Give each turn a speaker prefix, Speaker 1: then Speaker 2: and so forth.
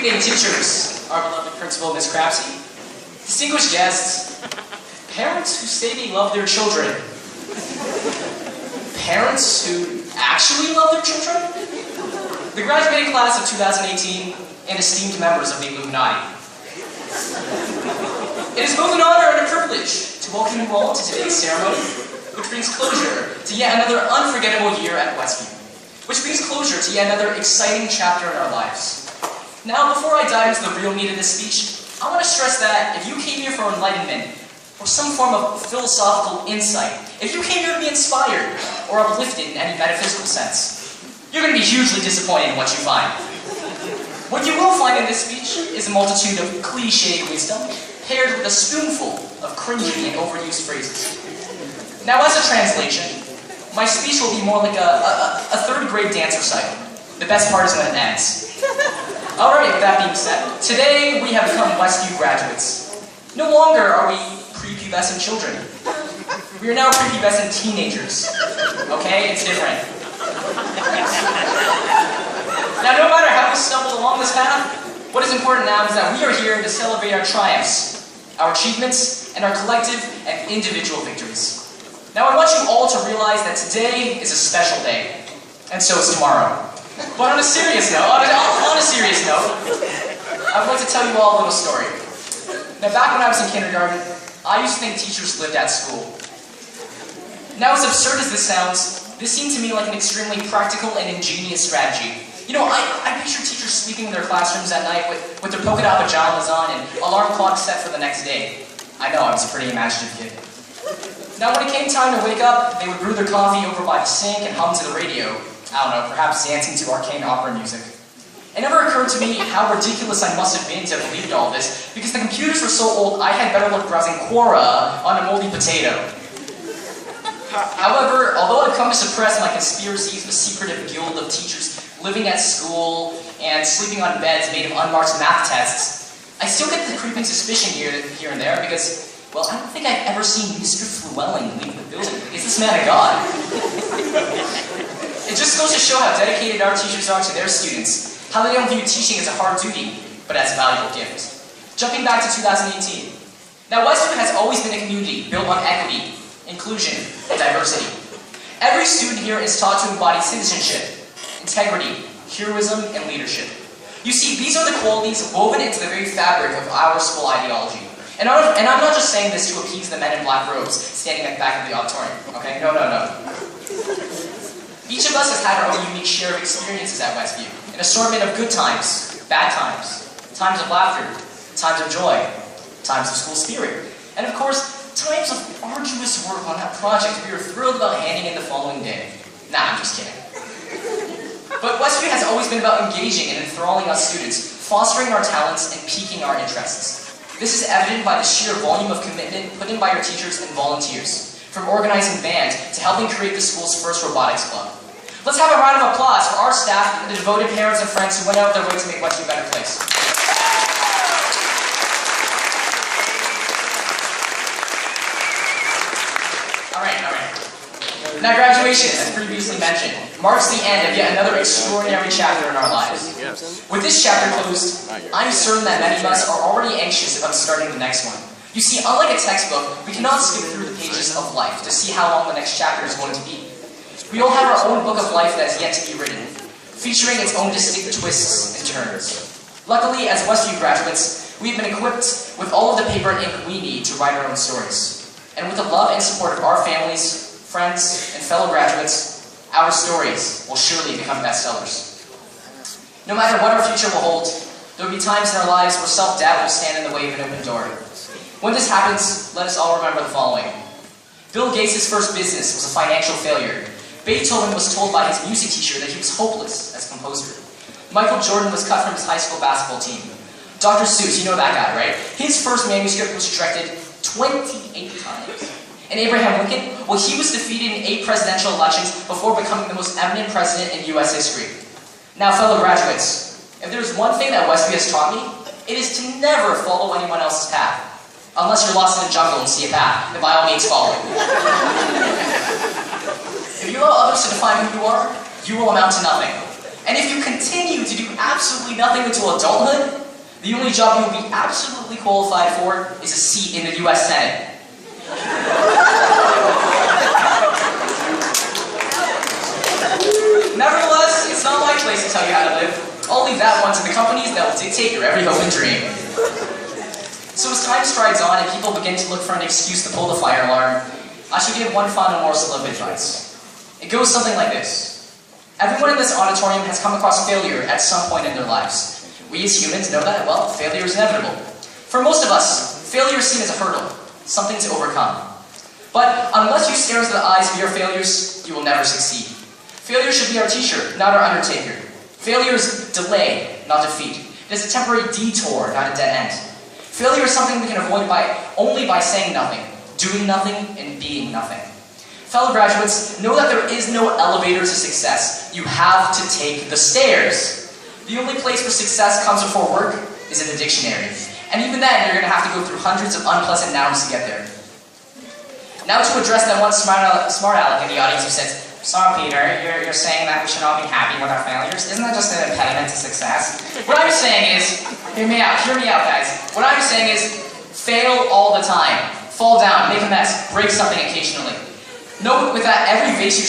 Speaker 1: evening, teachers, our beloved principal, Miss Crapsey, distinguished guests, parents who say they love their children, parents who actually love their children, the graduating class of 2018, and esteemed members of the Illuminati. It is both an honor and a privilege to welcome you all to today's ceremony, which brings closure to yet another unforgettable year at Westview, which brings closure to yet another exciting chapter in our lives. Now, before I dive into the real meat of this speech, I want to stress that if you came here for enlightenment, or some form of philosophical insight, if you came here to be inspired, or uplifted in any metaphysical sense, you're going to be hugely disappointed in what you find. What you will find in this speech is a multitude of cliché wisdom, paired with a spoonful of cringy and overused phrases. Now, as a translation, my speech will be more like a third-grade dance recital. The best part is when it ends. Alright, with that being said, today we have become Westview graduates. No longer are we prepubescent children. We are now prepubescent teenagers. Okay? It's different. Now, no matter how we stumbled along this path, what is important now is that we are here to celebrate our triumphs, our achievements, and our collective and individual victories. Now, I want you all to realize that today is a special day, and so is tomorrow. But on a serious note, I would like to tell you all a little story. Now, back when I was in kindergarten, I used to think teachers lived at school. Now, as absurd as this sounds, this seemed to me like an extremely practical and ingenious strategy. You know, I picture teachers sleeping in their classrooms at night with their polka dot pajamas on and alarm clocks set for the next day. I know, I was a pretty imaginative kid. Now, when it came time to wake up, they would brew their coffee over by the sink and hum to the radio. I don't know, perhaps dancing to arcane opera music. It never occurred to me how ridiculous I must have been to have believed all this, because the computers were so old I had better luck browsing Quora on a moldy potato. However, although I've come to suppress my conspiracies of a secretive guild of teachers living at school and sleeping on beds made of unmarked math tests, I still get the creeping suspicion here and there because, well, I don't think I've ever seen Mr. Llewellyn leave the building. Is this man a god? It just goes to show how dedicated our teachers are to their students, how they don't view teaching as a hard duty, but as a valuable gift. Jumping back to 2018. Now, Westview has always been a community built on equity, inclusion, and diversity. Every student here is taught to embody citizenship, integrity, heroism, and leadership. You see, these are the qualities woven into the very fabric of our school ideology. And I'm not just saying this to appease the men in black robes standing at the back of the auditorium, okay? No. Each of us has had our own unique share of experiences at Westview, an assortment of good times, bad times, times of laughter, times of joy, times of school spirit, and of course, times of arduous work on that project we were thrilled about handing in the following day. Nah, I'm just kidding. But Westview has always been about engaging and enthralling us students, fostering our talents and piquing our interests. This is evident by the sheer volume of commitment put in by your teachers and volunteers, from organizing band to helping create the school's first robotics club. Let's have a round of applause for our staff and the devoted parents and friends who went out of their way to make Westview a better place. Alright. Now, graduation, as previously mentioned, marks the end of yet another extraordinary chapter in our lives. With this chapter closed, I'm certain that many of us are already anxious about starting the next one. You see, unlike a textbook, we cannot skip through the pages of life to see how long the next chapter is going to be. We all have our own book of life that is yet to be written, featuring its own distinct twists and turns. Luckily, as Westview graduates, we've been equipped with all of the paper and ink we need to write our own stories. And with the love and support of our families, friends, and fellow graduates, our stories will surely become bestsellers. No matter what our future will hold, there will be times in our lives where self-doubt will stand in the way of an open door. When this happens, let us all remember the following. Bill Gates' first business was a financial failure. Beethoven was told by his music teacher that he was hopeless as a composer. Michael Jordan was cut from his high school basketball team. Dr. Seuss, you know that guy, right? His first manuscript was rejected 28 times. And Abraham Lincoln, well, he was defeated in 8 presidential elections before becoming the most eminent president in U.S. history. Now, fellow graduates, if there's one thing that Westview has taught me, it is to never follow anyone else's path. Unless you're lost in the jungle and see a path, then by all means follow it. If you allow others to define who you are, you will amount to nothing. And if you continue to do absolutely nothing until adulthood, the only job you will be absolutely qualified for is a seat in the US Senate. Nevertheless, it's not my place to tell you how to live. I'll leave that one to the companies that will dictate your every hope and dream. So as time strides on and people begin to look for an excuse to pull the fire alarm, I should give one final morsel of advice. It goes something like this. Everyone in this auditorium has come across failure at some point in their lives. We as humans know that, well, failure is inevitable. For most of us, failure is seen as a hurdle, something to overcome. But unless you stare into the eyes of your failures, you will never succeed. Failure should be our teacher, not our undertaker. Failure is delay, not defeat. It is a temporary detour, not a dead end. Failure is something we can avoid only by saying nothing, doing nothing, and being nothing. Fellow graduates, know that there is no elevator to success. You have to take the stairs. The only place where success comes before work is in the dictionary. And even then, you're going to have to go through hundreds of unpleasant nouns to get there. Now to address that one smart aleck in the audience who says, "So Peter, you're saying that we should all be happy with our failures? Isn't that just an impediment to success?" What I'm saying is, hear me out guys. What I'm saying is, fail all the time. Fall down, make a mess, break something occasionally. Know with that every vase you